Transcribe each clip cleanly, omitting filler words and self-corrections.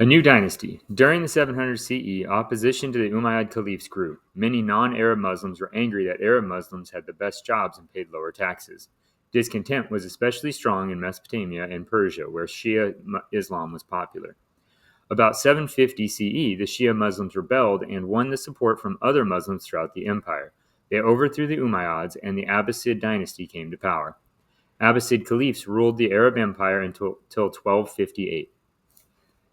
A new dynasty. During the 700 CE, opposition to the Umayyad caliphs grew. Many non Arab Muslims were angry that Arab Muslims had the best jobs and paid lower taxes. Discontent was especially strong in Mesopotamia and Persia, where Shia Islam was popular. About 750 CE, the Shia Muslims rebelled and won the support from other Muslims throughout the empire. They overthrew the Umayyads, and the Abbasid dynasty came to power. Abbasid caliphs ruled the Arab Empire until 1258.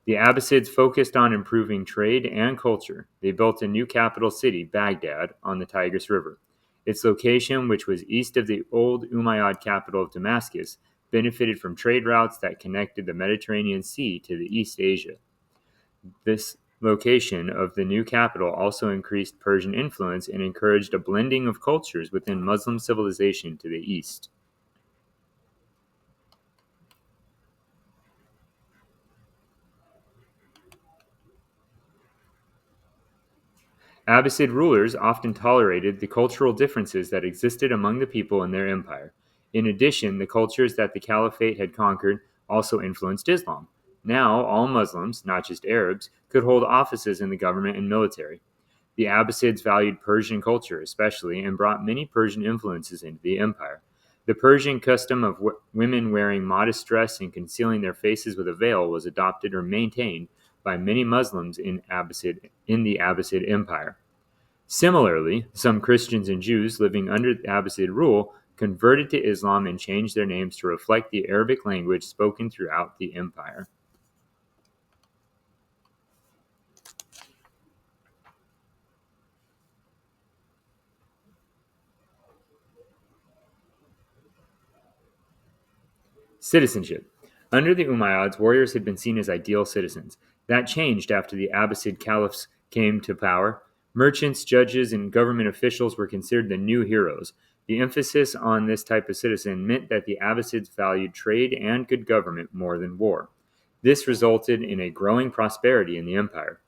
The Abbasids focused on improving trade and culture. They built a new capital city, Baghdad, on the Tigris River. Its location, which was east of the old Umayyad capital of Damascus, benefited from trade routes that connected the Mediterranean Sea to the East Asia. This location of the new capital also increased Persian influence and encouraged a blending of cultures within Muslim civilization to the east. Abbasid rulers often tolerated the cultural differences that existed among the people in their empire. In addition, the cultures that the caliphate had conquered also influenced Islam. Now, all Muslims, not just Arabs, could hold offices in the government and military. The Abbasids valued Persian culture especially and brought many Persian influences into the empire. The Persian custom of women wearing modest dress and concealing their faces with a veil was adopted or maintained by many Muslims in the Abbasid Empire. Similarly, some Christians and Jews living under Abbasid rule converted to Islam and changed their names to reflect the Arabic language spoken throughout the empire. Citizenship. Under the Umayyads, warriors had been seen as ideal citizens. That changed after the Abbasid caliphs came to power. Merchants, judges, and government officials were considered the new heroes. The emphasis on this type of citizen meant that the Abbasids valued trade and good government more than war. This resulted in a growing prosperity in the empire.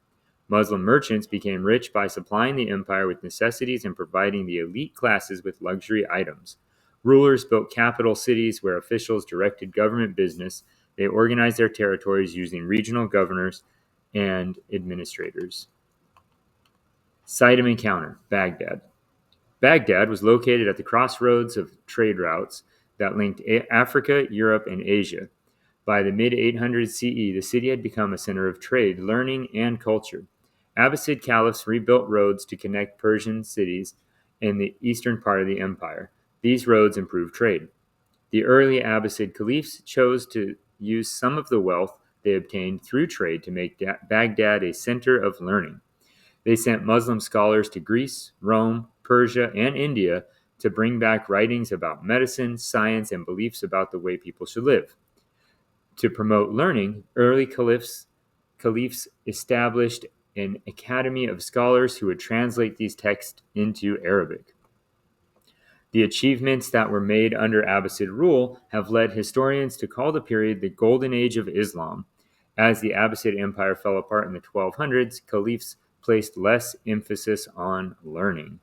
Muslim merchants became rich by supplying the empire with necessities and providing the elite classes with luxury items. Rulers built capital cities where officials directed government business. They organized their territories using regional governors and administrators. Site of encounter Baghdad. Baghdad was located at the crossroads of trade routes that linked Africa, Europe, and Asia. By the mid 800s CE, the city had become a center of trade, learning, and culture. Abbasid caliphs rebuilt roads to connect Persian cities in the eastern part of the empire. These roads improved trade. The early Abbasid caliphs chose to use some of the wealth they obtained through trade to make Baghdad a center of learning. They sent Muslim scholars to Greece, Rome, Persia, and India to bring back writings about medicine, science, and beliefs about the way people should live. To promote learning, early caliphs established an academy of scholars who would translate these texts into Arabic. The achievements that were made under Abbasid rule have led historians to call the period the Golden Age of Islam. As the Abbasid Empire fell apart in the 1200s, caliphs placed less emphasis on learning.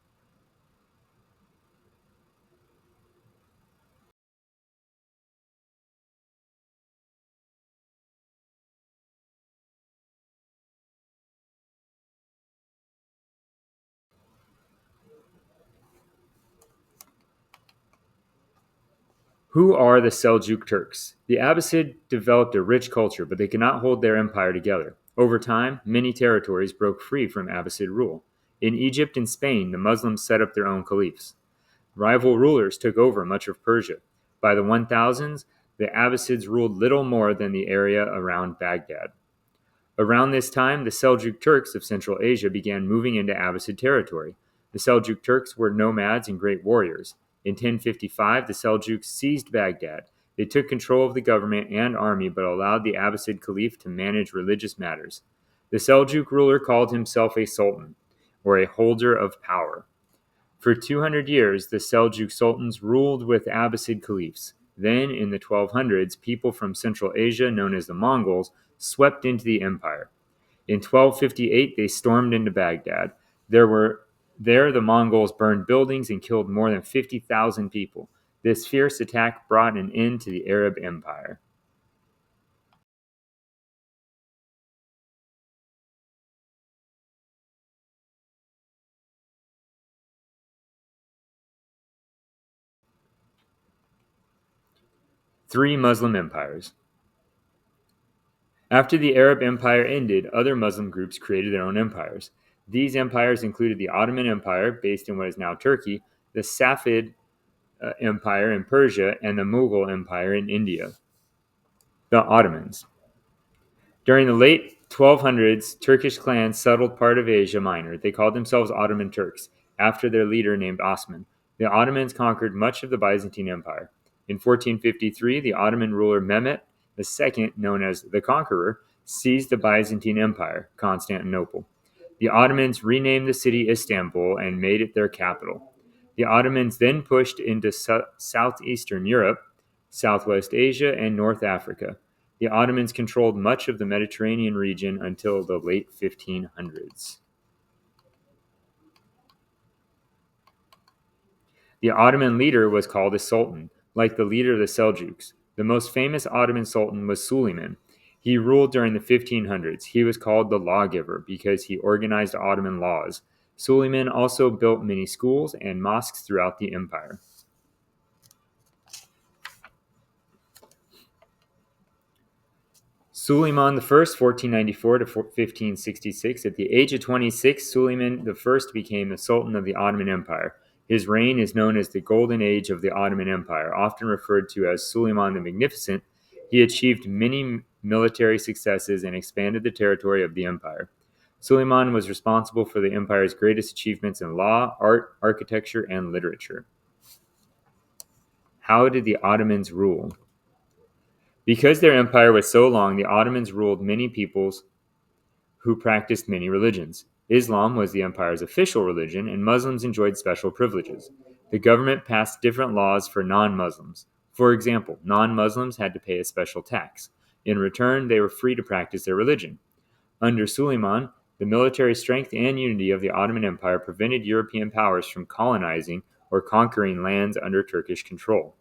Who are the Seljuk Turks? The Abbasid developed a rich culture, but they could not hold their empire together. Over time, many territories broke free from Abbasid rule. In Egypt and Spain, the Muslims set up their own caliphs. Rival rulers took over much of Persia. By the 1000s, the Abbasids ruled little more than the area around Baghdad. Around this time, the Seljuk Turks of Central Asia began moving into Abbasid territory. The Seljuk Turks were nomads and great warriors. In 1055, the Seljuks seized Baghdad. They took control of the government and army but allowed the Abbasid Caliph to manage religious matters. The Seljuk ruler called himself a sultan, or a holder of power. For 200 years, the Seljuk sultans ruled with Abbasid caliphs. Then, in the 1200s, people from Central Asia, known as the Mongols, swept into the empire. In 1258, they stormed into Baghdad. There the Mongols burned buildings and killed more than 50,000 people. This fierce attack brought an end to the Arab Empire. Three Muslim empires. After the Arab Empire ended, other Muslim groups created their own empires. These empires included the Ottoman Empire, based in what is now Turkey, the Safavid Empire in Persia, and the Mughal Empire in India. The Ottomans. During the late 1200s, Turkish clans settled part of Asia Minor. They called themselves Ottoman Turks, after their leader named Osman. The Ottomans conquered much of the Byzantine Empire. In 1453, the Ottoman ruler Mehmet II, known as the Conqueror, seized the Byzantine Empire, Constantinople. The Ottomans renamed the city Istanbul and made it their capital. The Ottomans then pushed into southeastern Europe, Southwest Asia, and North Africa. The Ottomans controlled much of the Mediterranean region until the late 1500s. The Ottoman leader was called a sultan, like the leader of the Seljuks. The most famous Ottoman sultan was Suleiman. He ruled during the 1500s. He was called the lawgiver because he organized Ottoman laws. Suleiman also built many schools and mosques throughout the empire. Suleiman I, 1494 to 1566. At the age of 26, Suleiman I became the Sultan of the Ottoman Empire. His reign is known as the Golden Age of the Ottoman Empire, often referred to as Suleiman the Magnificent. He achieved many military successes and expanded the territory of the empire. Suleiman was responsible for the empire's greatest achievements in law, art, architecture, and literature. How did the Ottomans rule? Because their empire was so long, the Ottomans ruled many peoples who practiced many religions. Islam was the empire's official religion, and Muslims enjoyed special privileges. The government passed different laws for non-Muslims. For example, non-Muslims had to pay a special tax. In return, they were free to practice their religion. Under Suleiman, the military strength and unity of the Ottoman Empire prevented European powers from colonizing or conquering lands under Turkish control.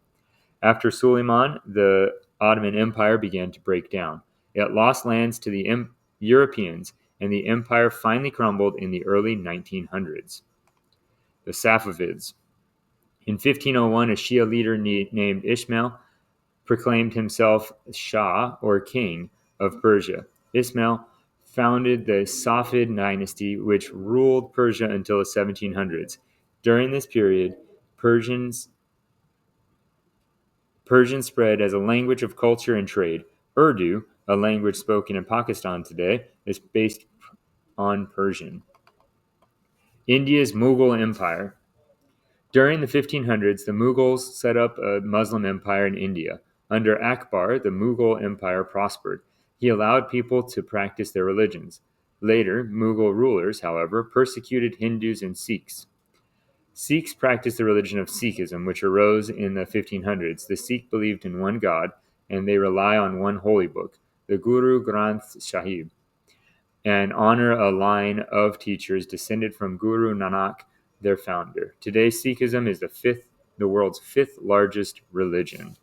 After Suleiman, the Ottoman Empire began to break down. It lost lands to the Europeans, and the empire finally crumbled in the early 1900s. The Safavids. In 1501, a Shia leader named Ismail proclaimed himself Shah, or King, of Persia. Ismail founded the Safavid dynasty, which ruled Persia until the 1700s. During this period, Persian spread as a language of culture and trade. Urdu, a language spoken in Pakistan today, is based on Persian. India's Mughal Empire. During the 1500s, the Mughals set up a Muslim empire in India. Under Akbar, the Mughal Empire prospered. He allowed people to practice their religions. Later, Mughal rulers, however, persecuted Hindus and Sikhs. Sikhs practiced the religion of Sikhism, which arose in the 1500s. The Sikh believed in one God, and they rely on one holy book, the Guru Granth Sahib, and honor a line of teachers descended from Guru Nanak, their founder. Today, Sikhism is the world's fifth largest religion.